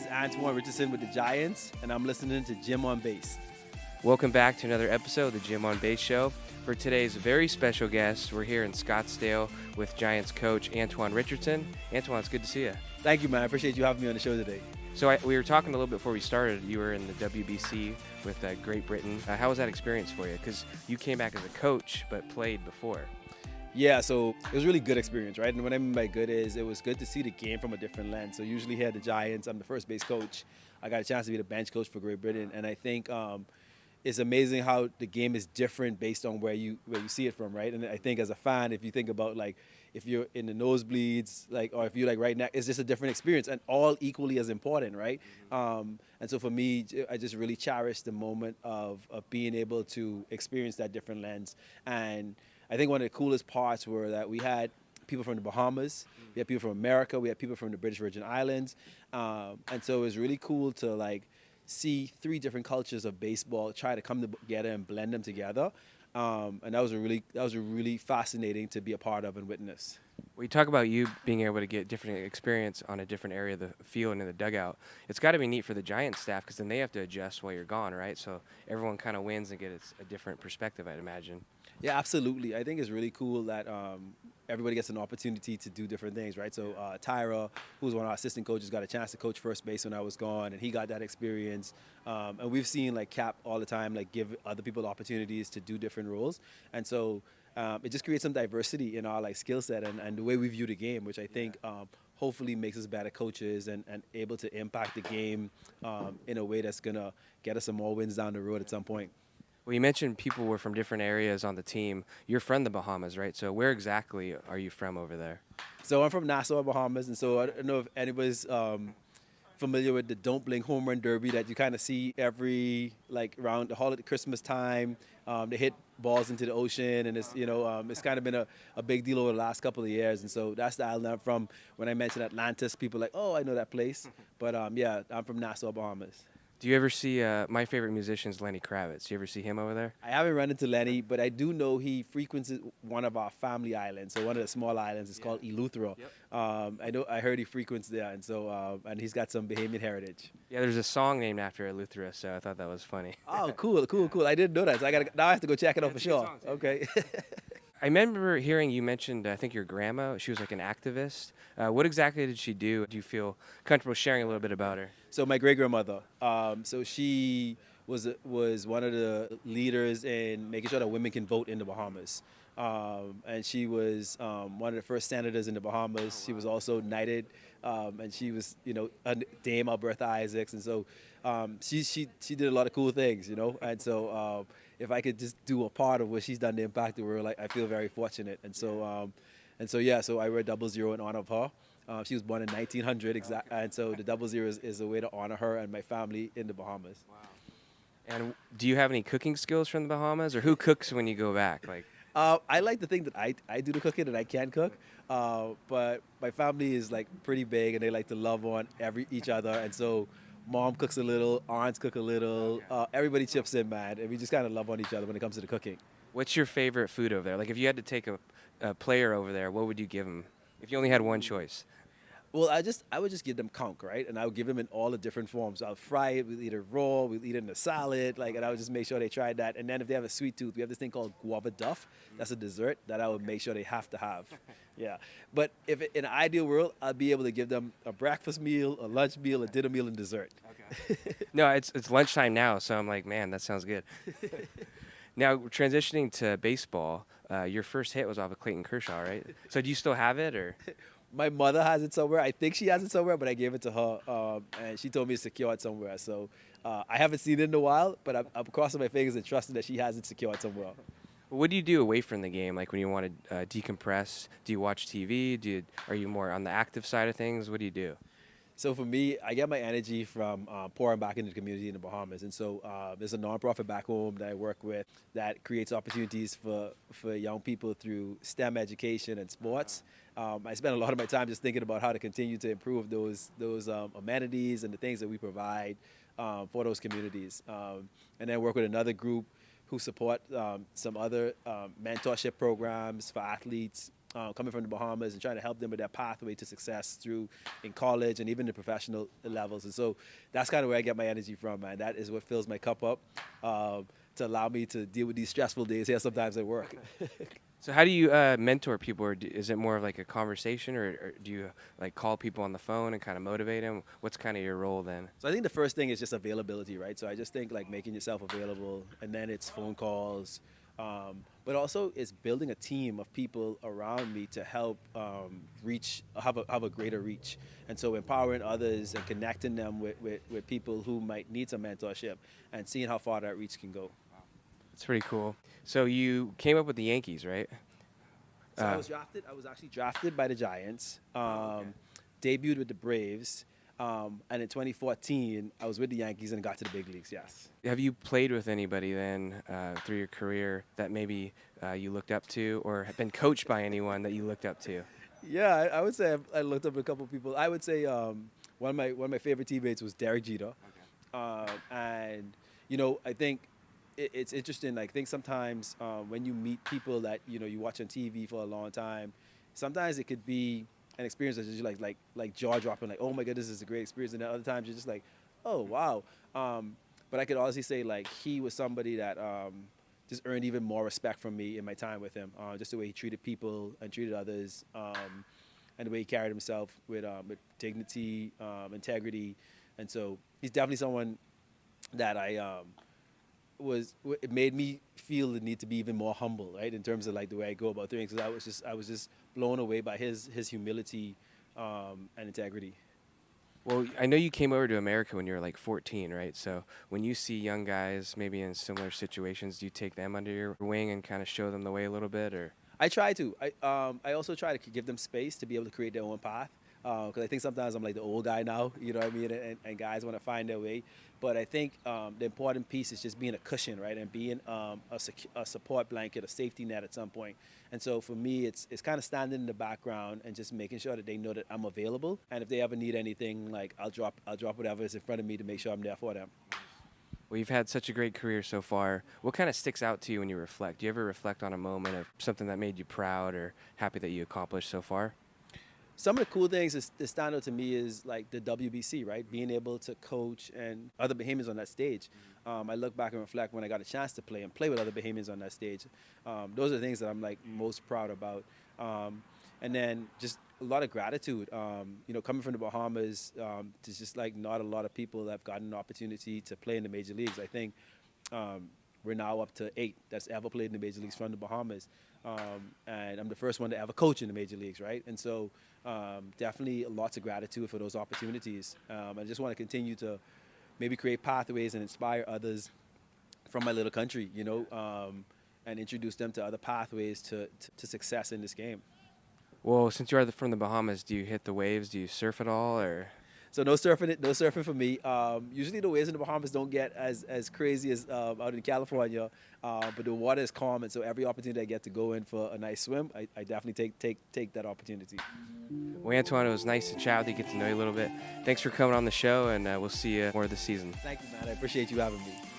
is Antoan Richardson with the Giants, and I'm listening to Jim on Base. Welcome back to another episode of the Jim on Base Show. For today's very special guest, we're here in Scottsdale with Giants coach Antoan Richardson. Antoan, it's good to see you. Thank you, man. I appreciate you having me on the show today. So we were talking a little bit before we started. You were in the WBC with Great Britain. How was that experience for you? Because you came back as a coach but played before. Yeah, so it was a really good experience, right? And what I mean by good is it was good to see the game from a different lens. So usually here at the Giants, I'm the first base coach. I got a chance to be the bench coach for Great Britain, and I think it's amazing how the game is different based on where you see it from, right? And I think as a fan, if you think about like if you're in the nosebleeds, or if you're like right next, it's just a different experience and all equally as important, right? And so for me, I just really cherish the moment of being able to experience that different lens. And I think one of the coolest parts were that we had people from the Bahamas, we had people from America, we had people from the British Virgin Islands, and so it was really cool to see three different cultures of baseball try to come together and blend them together, and that was a really fascinating to be a part of and witness. We talk about you being able to get different experience on a different area of the field and in the dugout. It's got to be neat for the Giants staff because then they have to adjust while you're gone, right? So everyone kind of wins and gets a different perspective, I'd imagine. Yeah, absolutely. I think it's really cool that everybody gets an opportunity to do different things, right? So Tyra, who's one of our assistant coaches, got a chance to coach first base when I was gone, and he got that experience. And we've seen Cap all the time give other people opportunities to do different roles, and so it just creates some diversity in our skill set and the way we view the game, which I think hopefully makes us better coaches and able to impact the game in a way that's gonna get us some more wins down the road at some point. Well, you mentioned people were from different areas on the team. You're from the Bahamas, right? So where exactly are you from over there? So I'm from Nassau, Bahamas, and so I don't know if anybody's familiar with the Don't Blink Home Run Derby that you kind of see every around the holiday Christmas time. They hit balls into the ocean, and it's kind of been a big deal over the last couple of years. And so that's the island I'm from. When I mention Atlantis, people are like, oh, I know that place. But yeah, I'm from Nassau, Bahamas. Do you ever see my favorite musician is Lenny Kravitz? Do you ever see him over there? I haven't run into Lenny, but I do know he frequents one of our family islands. So one of the small islands is called Eleuthera. Yep. I heard he frequents there, and so and he's got some Bahamian heritage. Yeah, there's a song named after Eleuthera, so I thought that was funny. Oh, cool. I didn't know that. So now I have to go check it out for sure. Songs, yeah. Okay. I remember hearing you mentioned, I think your grandma, she was like an activist. What exactly did she do? Do you feel comfortable sharing a little bit about her? So my great-grandmother, so she was one of the leaders in making sure that women can vote in the Bahamas. And she was one of the first senators in the Bahamas. She was also knighted, and she was, Dame Alberta Isaacs. And so she did a lot of cool things, And so if I could just do a part of what she's done to impact the world, I feel very fortunate. And so so I wear 00 in honor of her. She was born in 1900, and so the 00 is a way to honor her and my family in the Bahamas. Wow. And do you have any cooking skills from the Bahamas, or who cooks when you go back? I like to think that I do the cooking and I can cook, but my family is pretty big and they like to love on each other, and so mom cooks a little, aunts cook a little, everybody chips in, man, and we just kind of love on each other when it comes to the cooking. What's your favorite food over there? If you had to take a player over there, what would you give him if you only had one choice? Well, I would just give them conch, right? And I would give them in all the different forms. I'll fry it, we'll eat it raw, we'll eat it in a salad, and I would just make sure they tried that. And then if they have a sweet tooth, we have this thing called guava duff. That's a dessert that I would make sure they have to have. Yeah. But if in an ideal world, I'd be able to give them a breakfast meal, a lunch meal, a dinner meal, and dessert. Okay. No, it's lunchtime now, so I'm like, man, that sounds good. Now, transitioning to baseball, your first hit was off of Clayton Kershaw, right? So do you still have it, or? My mother has it somewhere. I think she has it somewhere, but I gave it to her, and she told me to secure it somewhere. So I haven't seen it in a while, but I'm crossing my fingers and trusting that she has it secured somewhere. What do you do away from the game? When you want to decompress, do you watch TV? Are you more on the active side of things? What do you do? So for me, I get my energy from pouring back into the community in the Bahamas. And so there's a nonprofit back home that I work with that creates opportunities for young people through STEM education and sports. I spend a lot of my time just thinking about how to continue to improve those amenities and the things that we provide for those communities. And then work with another group who support some other mentorship programs for athletes coming from the Bahamas and trying to help them with their pathway to success through in college and even the professional levels. And so that's kind of where I get my energy from, man. That is what fills my cup up to allow me to deal with these stressful days here sometimes at work. So how do you mentor people, or is it more of like a conversation, or do you like call people on the phone and kind of motivate them? What's kind of your role then? So I think the first thing is just availability, right? So I just think like making yourself available, and then it's phone calls, but also it's building a team of people around me to help have a greater reach. And so empowering others and connecting them with people who might need some mentorship and seeing how far that reach can go. It's pretty cool. So you came up with the Yankees, right? So I was actually drafted by the Giants, debuted with the Braves, and in 2014, I was with the Yankees and got to the big leagues, yes. Have you played with anybody then through your career that maybe you looked up to, or have been coached by anyone that you looked up to? Yeah, I would say I looked up a couple of people. I would say one of my favorite teammates was Derek Jeter. And, I think it's interesting. Like, I think sometimes when you meet people that, you watch on TV for a long time, sometimes it could be an experience that's just like jaw-dropping, like, oh my goodness, this is a great experience. And then other times you're just like, oh, wow. But I could honestly say, like, he was somebody that just earned even more respect from me in my time with him. Just the way he treated people and treated others, and the way he carried himself with dignity, integrity. And so he's definitely someone that it made me feel the need to be even more humble, right, in terms of like the way I go about things. Because I was just blown away by his humility and integrity. Well, I know you came over to America when you were like 14, right? So when you see young guys maybe in similar situations, do you take them under your wing and kind of show them the way a little bit, or? I try to. I also try to give them space to be able to create their own path. Because I think sometimes I'm like the old guy now, you know what I mean? And guys want to find their way. But I think the important piece is just being a cushion, right? And being a support blanket, a safety net at some point. And so for me, it's kind of standing in the background and just making sure that they know that I'm available. And if they ever need anything, like I'll drop whatever is in front of me to make sure I'm there for them. Well, you've had such a great career so far. What kind of sticks out to you when you reflect? Do you ever reflect on a moment of something that made you proud or happy that you accomplished so far? Some of the cool things that stand out to me is like the WBC, right? Being able to coach and other Bahamians on that stage. I look back and reflect when I got a chance to play with other Bahamians on that stage. Those are the things that I'm like most proud about. And then just a lot of gratitude. Coming from the Bahamas, there's just like not a lot of people that have gotten an opportunity to play in the major leagues. I think we're now up to 8 that's ever played in the major leagues from the Bahamas. And I'm the first one to ever coach in the major leagues, right? And so definitely lots of gratitude for those opportunities. I just want to continue to maybe create pathways and inspire others from my little country, and introduce them to other pathways to success in this game. Well, since you are from the Bahamas, do you hit the waves? Do you surf at all, or? So no surfing for me. Usually the waves in the Bahamas don't get as crazy as out in California, but the water is calm, and so every opportunity I get to go in for a nice swim, I definitely take that opportunity. Well, Antoan, it was nice to chat with you, get to know you a little bit. Thanks for coming on the show, and we'll see you more this season. Thank you, man. I appreciate you having me.